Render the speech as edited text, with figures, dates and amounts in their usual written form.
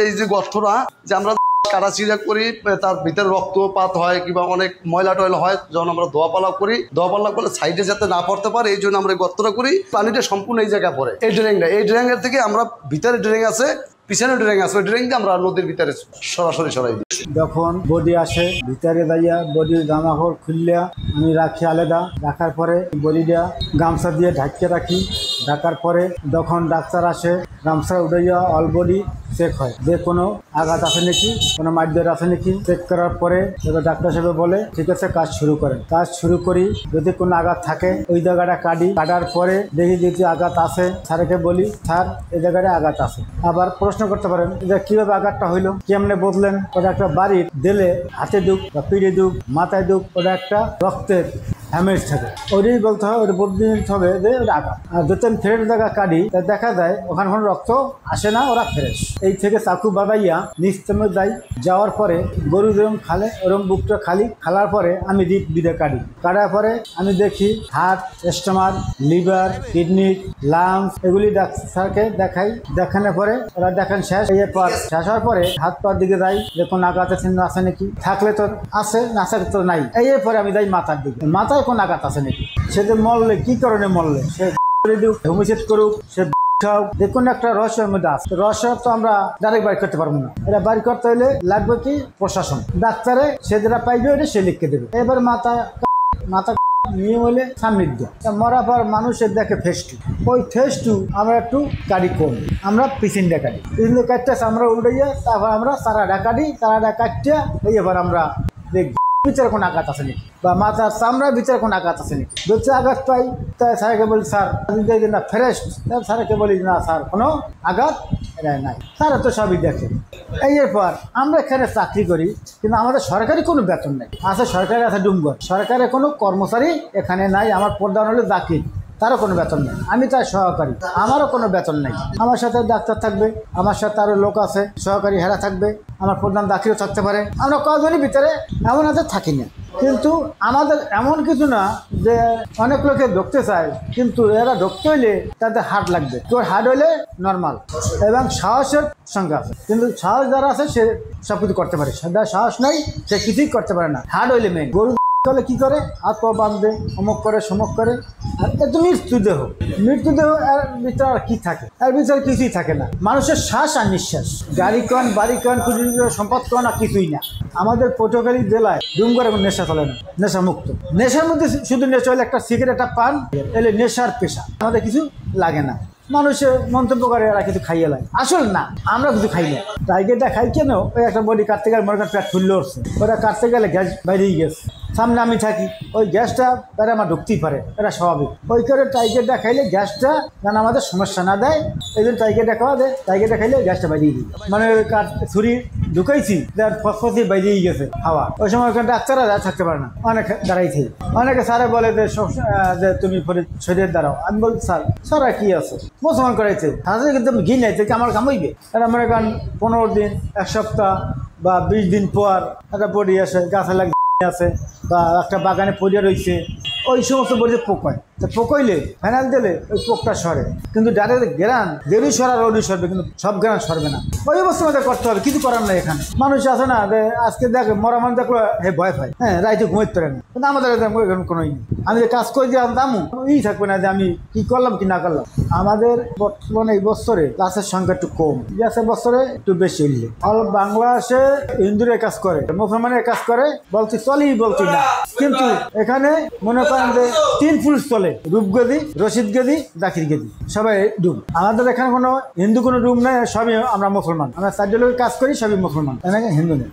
এই যে গর্তটা যে আমরা কাটাছিড়া করি তার ভিতরে রক্তপাত হয় কিংবা অনেক ময়লা টয়লা হয় যখন আমরা দোয়াপালা করি, দোয়াপালা করলে সাইডে যাতে না পড়তে পারে এই জন্য আমরা গর্তটা করি। পানিটা সম্পূর্ণ এই জায়গায় পড়ে। এই ড্রেনটা, এই ড্রেনের থেকে আমরা ভিতরে ড্রেন আছে, পিছনে ড্রেন আছে, ওই ড্রেন দিয়ে আমরা নদীর ভিতরে সরাসরি সরাই দিই। যখন বডি আসে ভিতরে দাইয়া বডির জামাকাপড় খুললিয়া আমি রাখি আলাদা, রাখার পরে বডিটা গামছা দিয়ে ঢাকিয়ে রাখি। ঢাকার পরে যখন ডাক্তার আসে গামছা উঠাইয়া অল বডি চেক হয় যে কোনো আঘাত আছে নাকি, কোনো মারধর আছে নাকি। চেক করার পরে এবার ডাক্তার সাহেব বলে ঠিক আছে কাজ শুরু করেন। কাজ শুরু করি, যদি কোনো আঘাত থাকে ওই জায়গাটা কাটি। কাটার পরে দেখি যদি আঘাত আছে স্যারকে বলি স্যার এই জায়গাটা আঘাত আছে। আবার প্রশ্ন করতে পারেন যে কীভাবে আঘাতটা হইলো, কেমনে বদলেন। ওটা একটা বাড়ির দিলে হাতে দুঃখ বা পিঠে দুঃখ মাথায় দুঃখ, ওটা একটা রক্তের হ্যামেজ থাকে, ওটাই বলতে হবে, ওটা বদলে নিতে হবে যে ওটা আঘাত। আর যখন ফ্রেশ জায়গা কাটি তা দেখা যায় ওখানে কোনো রক্ত আসে না, ওরা ফ্রেশ। এই থেকে চাকু বাগাইয়া নিস্তমে যাই, যাওয়ার পরে গরু যেরকম খালে ওরকম বুকটা খালি, খালার পরে আমি রিপ দিয়ে কাটি। কাটার পরে আমি দেখি heart, stomach, liver, kidney, lungs এগুলি ডাক্তারকে দেখাই। দেখানোর পরে ওরা দেখান শেষ। এরপর শেষ হওয়ার পরে হাত পার দিকে যাই যে কোনো আঘাত আছে নাকি, থাকলে তো আছে, না থাকলে তো নাই। এরপরে আমি যাই মাথার দিকে, মাথায় কোন আঘাত আছে নাকি। সে যে মরলে কি কারণে মরলে, সে হোমিসাইড করুক, সে যে কোনো একটা রহস্যের মধ্যে আছে। রহস্য তো আমরা ডাইরেক্ট বাড়ি করতে পারবো না, এটা বাড়ি করতে হলে লাগবে কি প্রশাসন। ডাক্তারে সে যেটা পাইবে ওটা সে লিখে দেবে। এবার মাথা নিয়ে হলে সান্নিধ্য মরার পর মানুষের দেখে ফেস্টু, ওই ফেস্টু আমরা একটু কাটি কম, আমরা পিছনটা কাটি। পিছনে কাটতে আমরা উল্টাইয়া তারপর আমরা সারাটা কাটি, সারাটা কাটতে এবার আমরা দেখি ভিতরে কোনো আঘাত আছে নাকি, বা মাথার চামড়ার ভিতরে কোনো আঘাত আছে নাকি। যদি আঘাত পাই তাই স্যারকে বলি স্যার না ফ্রেশ, স্যারকে বলি না স্যার কোনো আঘাত এটা নাই, স্যার তো সবই দেখে। এরপর আমরা এখানে চাকরি করি কিন্তু আমাদের সরকারি কোনো বেতন নেই। আছে সরকারি আছে ডুমগড়, সরকারের কোনো কর্মচারী এখানে নাই। আমার প্রধান হলো জাকির, তারও কোনো বেতন নেই। আমি তার সহকারী, আমারও কোনো বেতন নেই। আমার সাথে ডাক্তার থাকবে, আমার সাথে আরও লোক আছে, সহকারী হেরা থাকবে, আমার প্রধান দাখিলও থাকতে পারে। আমরা কয়েকজনই ভিতরে এমন আছে থাকি না। কিন্তু আমাদের এমন কিছু না যে অনেক লোকে ঢুকতে চায়, কিন্তু এরা ঢুকতে হইলে তাদের হার্ট লাগবে। তোর হার্ট হইলে নর্মাল এবং সাহসের সঙ্গে আছে, কিন্তু সাহস যারা আছে সে সব কিছু করতে পারে, যার সাহস নাই সে কিছুই করতে পারে না। হার্ট হইলে মেন। গরু তাহলে কী করে, হাত পা বাঁধবে, অমুক করে সমক করে। আর এত মৃত্যুদেহ, মৃত্যুদেহ এর ভিতরে আর কী থাকে, এর ভিতরে কিছুই থাকে না। মানুষের শ্বাস আর নিঃশ্বাস, গাড়ি কন বাড়ি কন সম্পদ কন আর কিছুই না। আমাদের পটুয়াখালী জেলায় ডুমগড় এখন নেশা চলে না, নেশা মুক্ত। নেশার মধ্যে শুধু নেশা হলে একটা সিগারেট একটা পান এলে নেশার পেশা, আমাদের কিছু লাগে না। মানুষে মন্তব্য করে এরা কিছু খাইয়ে লাগে, আসল না আমরা কিছু খাই না। টাইগারটা খাই কেন, ওই একটা বডি কাটতে গেলে মনে করেন পেট ফুললে উঠছে, ওটা কাটতে গেলে গ্যাস বাইরেই গেছে, সামনে আমি থাকি, ওই গ্যাসটা তারা আমার ঢুকতেই পারে, এটা স্বাভাবিক। ওই করে টাইগারটা খাইলে গ্যাসটা যেন আমাদের সমস্যা না দেয়, এই জন্য টাইগারটা খাওয়া দেয়। টাইগারটা খাইলে গ্যাসটা বাইরেই দিই, মানে ছুরি ঢুকাইছি ফসফসি বাইরেই গেছে হাওয়া। ওই সময় ওখানে ডাক্তাররা থাকতে পারে না, অনেক দাঁড়াইছি। অনেকে স্যারে বলে যে তুমি শরীরের দাঁড়াও। আমি বলি স্যার আর কি আছে, মুসলমান করাইছে তাদের কিন্তু ঘি নাইছে কি আমার কামাইবে। এটা মনে করেন 15 দিন, এক সপ্তাহ বা 20 দিন পর একটা বডি আসে, গাছে লাগে আছে বা একটা বাগানে পড়িয়া রয়েছে, ওই সমস্ত বডি পোক হয়। তো পোক হইলে ফেনাইল দিলে ওই পোকটা সরে, কিন্তু ডাইরেক্ট গ্রান দেরি সরার ওডি সরবে, কিন্তু সব গ্রান সরবে না। ওই অবস্থা মধ্যে করতে হবে, কিছু করার নাই। এখানে মানুষ আছে না যে আজকে দেখে মরা মানুষ দেখলো হে ভয় পায়, হ্যাঁ রাইতে ঘুমাইতে পারে না, কিন্তু আমাদের কোনো আমি যে কাজ করে দিয়ে দামও থাকবে না যে আমি কি করলাম কি না করলাম। আমাদের বর্তমানে এই বছরে ক্লাসের সংখ্যা একটু কম, গ্যাসের বছরে একটু বেশি হইলে। অল বাংলাদেশে হিন্দুরা কাজ করে, মুসলমানের কাজ করে বলছি চলেই বলছি না, কিন্তু এখানে মনে করেন যে 3 পুরুষ চলে, রূপগদি, রশিদ গদি, জাকির গদি, সবাই ডুম। আমাদের এখানে কোনো হিন্দু কোনো রুম নেই, সবই আমরা মুসলমান। আমরা 4 লোকের কাজ করি, সবই মুসলমান, এখানে হিন্দু নেই।